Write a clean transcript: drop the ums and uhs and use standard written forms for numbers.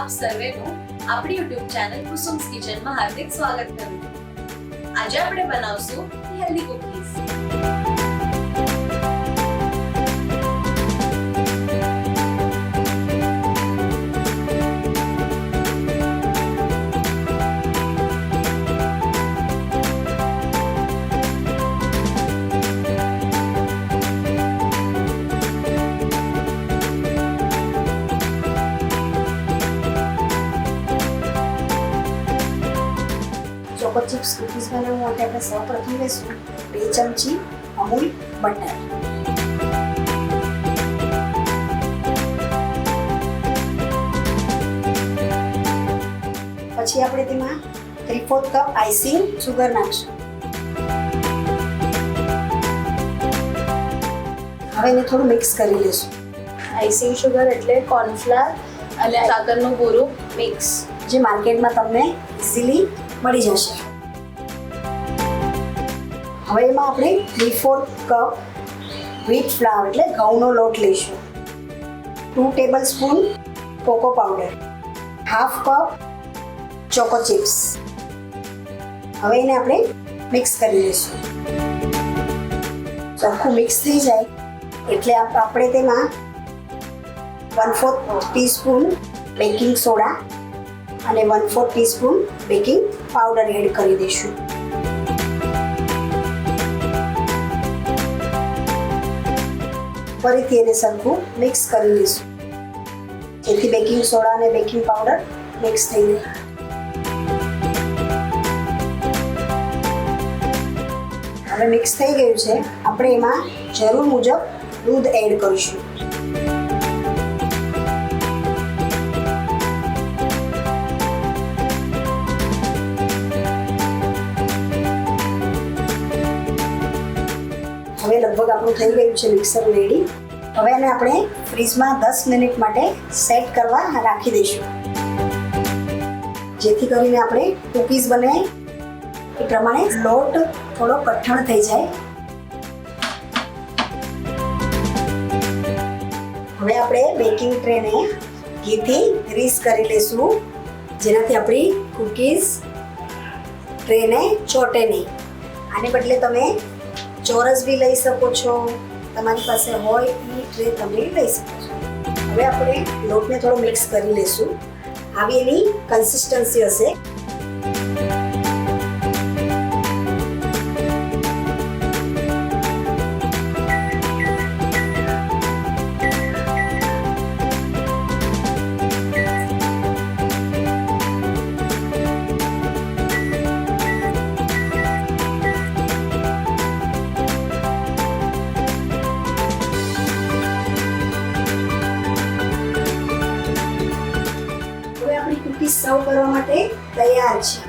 આપ સર્વેનું આપણી YouTube channel કુસુમ્સ કિચનમાં હાર્દિક સ્વાગત કરું છું. આજે આપણે બનાવશું healthy cookies. Choco chips cookies બનાવવા માટે આપણે સૌપ્રથમ લઈશું 2 ચમચી અમૂલ બટર, પછી આપણે તેમાં 3/4 કપ આઈસિંગ સુગર નાખશું. હવે એને થોડું મિક્સ કરી લઈશું. આઈસિંગ શુગર એટલે કોર્નફ્લાવર અને સાકરનું પૂરું મિક્સ, જે માર્કેટમાં તમને ઇઝીલી મળી જશે. હવે એમાં આપણે 3/4 કપ વ્હીટ ફ્લાવર એટલે ઘઉંનો લોટ લઈશું, 2 tablespoon cocoa powder, 1/2 cup choco chips. હવે એને આપણે મિક્સ કરી લઈશું. સરખું મિક્સ થઈ જાય એટલે આપણે તેમાં 1/4 ટીસ્પૂન બેકિંગ સોડા અને 1/4 ટીસ્પૂન બેકિંગ પાવડર એડ કરી દઈશું. ફરીથી એને સરખું મિક્સ કરી લઈશું, જેથી બેકિંગ સોડા અને બેકિંગ પાવડર મિક્સ થઈ જાય. હવે મિક્સ થઈ ગયું છે, આપણે એમાં જરૂર મુજબ દૂધ એડ કરીશું. હવે લગભગ આપણું થઈ ગયું છે મિક્સર રેડી. હવે એને આપણે ફ્રીજમાં 10 મિનિટ માટે સેટ કરવા રાખી દઈશું, જેથી કરીને આપણે કૂકીઝ બને એ પ્રમાણે લોટ થોડો કઠણ થઈ જાય. હવે આપણે બેકિંગ ટ્રેને ઘીથી ગ્રીસ કરી લઈશું, જેનાથી આપણી કૂકીઝ ટ્રેને ચોટે નહીં. આને બદલે તમે ચોરસ બી લઈ શકો છો, તમારી પાસે હોય એ ટ્રે તમે લઈ શકો છો. હવે આપણે લોટને થોડો મિક્સ કરી લઈશું. આવી એની કન્સિસ્ટન્સી હશે. કૂકીઝ સર્વ કરવા માટે તૈયાર છે.